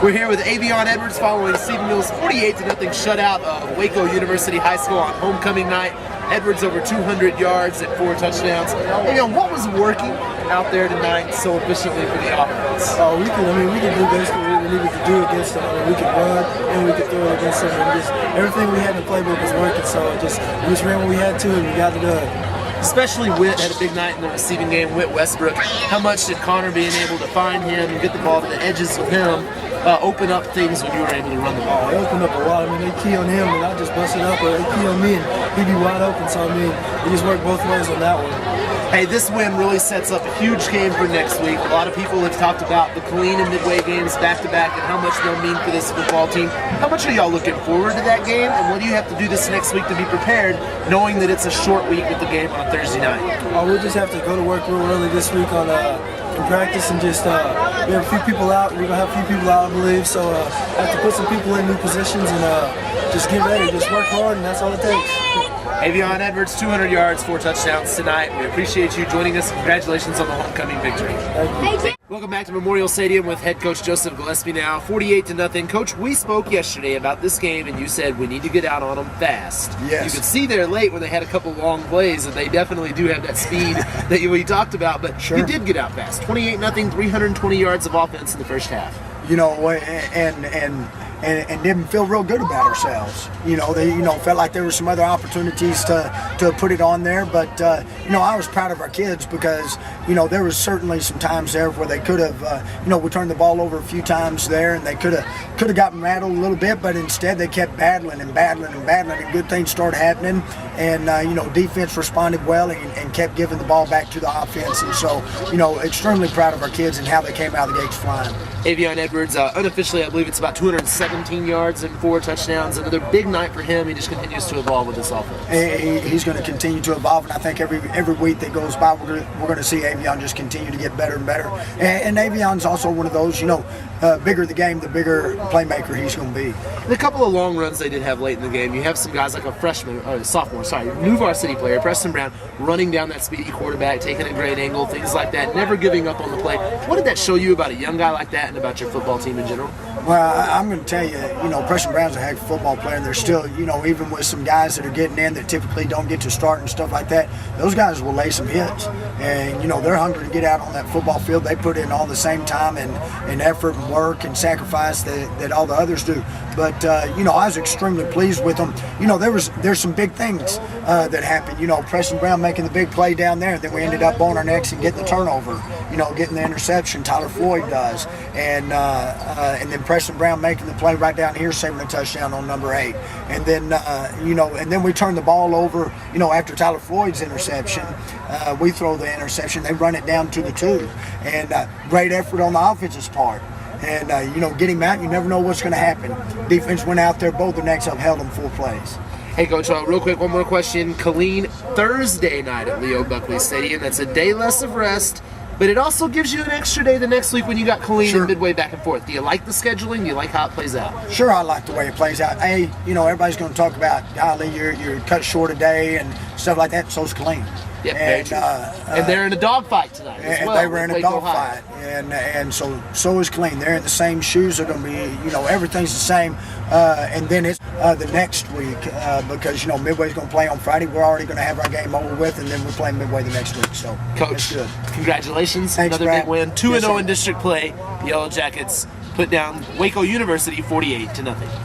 We're here with Avion Edwards following Svill-University's 48-0 shutout of Waco University High School on homecoming night. Edwards over 200 yards and 4 touchdowns. Avion, what was working out there tonight so efficiently for the offense? We can do basically what we needed to do against them. We could run and we could throw it against them. And just everything we had in the playbook was working. So we just ran what we had to, and we got to do it. Especially Witt had a big night in the receiving game. Witt Westbrook. How much did Connor being able to find him and get the ball to the edges with him open up things when you were able to run the ball? It opened up a lot. I mean, they key on him, and I just bust it up, or they key on me, and he'd be wide open. So, I mean, it just worked both ways on that one. Hey, this win really sets up a huge game for next week. A lot of people have talked about the Killeen and Midway games back-to-back and how much they'll mean for this football team. How much are y'all looking forward to that game, and what do you have to do this next week to be prepared, knowing that it's a short week with the game on a Thursday night? We'll just have to go to work real early this week on in practice and just we have a few people out. We're going to have a few people out, I believe, so have to put some people in new positions and just get ready, just work hard, and that's all it takes. Avion Edwards, 200 yards, 4 touchdowns tonight. We appreciate you joining us. Congratulations on the homecoming victory. Thank you. Welcome back to Memorial Stadium with head coach Joseph Gillespie now, 48-0. Coach, we spoke yesterday about this game, and you said we need to get out on them fast. Yes. You could see there late when they had a couple long plays that they definitely do have that speed that we talked about, but sure. You did get out fast. 28-0, 320 yards of offense in the first half. You know, and didn't feel real good about ourselves. You know, they felt like there were some other opportunities to put it on there, but I was proud of our kids because there was certainly some times there where they could have we turned the ball over a few times there, and they could have gotten rattled a little bit, but instead they kept battling and good things started happening, and defense responded well and kept giving the ball back to the offense, and so extremely proud of our kids and how they came out of the gates flying. Avion Edwards, unofficially, I believe it's about 217 yards and 4 touchdowns. Another big night for him. He just continues to evolve with this offense. He's going to continue to evolve, and I think every week that goes by, we're going to see Avion just continue to get better and better. And Avion's also one of those, bigger the game, the bigger playmaker he's going to be. And a couple of long runs they did have late in the game. You have some guys like new varsity player, Preston Brown, running down that speedy quarterback, taking a great angle, things like that, never giving up on the play. What did that show you about a young guy like that and about your football team in general? Well, I'm going to tell you, Preston Brown's a heck of a football player, and there's still, even with some guys that are getting in that typically don't get to start and stuff like that, those guys will lay some hits. And, they're hungry to get out on that football field. They put in all the same time and effort and work and sacrifice that all the others do. But, I was extremely pleased with them. There's some big things that happened. Preston Brown making the big play down there, then we ended up on our necks and getting the turnover, getting the interception. Tyler Floyd does. And then Preston Brown making the play right down here, saving a touchdown on number 8. And then, and then we turn the ball over, after Tyler Floyd's interception. We throw the interception. They run it down to the 2. And great effort on the offense's part. And, get him out. You never know what's going to happen. Defense went out there, both the necks up, held them 4 plays. Hey, Coach, real quick, one more question. Killeen, Thursday night at Leo Buckley Stadium. That's a day less of rest, but it also gives you an extra day the next week when you got Killeen and Midway back and forth. Do you like the scheduling? Do you like how it plays out? Sure, I like the way it plays out. Hey, everybody's going to talk about, golly, you're cut short a day and stuff like that. So's Killeen. Yep, and they're in a dogfight tonight as well. They were in a dogfight, and so is Killeen. They're in the same shoes. They're going to be, everything's the same. And then it's the next week because Midway's going to play on Friday. We're already going to have our game over with, and then we're playing Midway the next week. So, Coach, good. Congratulations! Thanks, another Brad. big win. 2-0 in district play. The Yellow Jackets put down Waco University 48-0.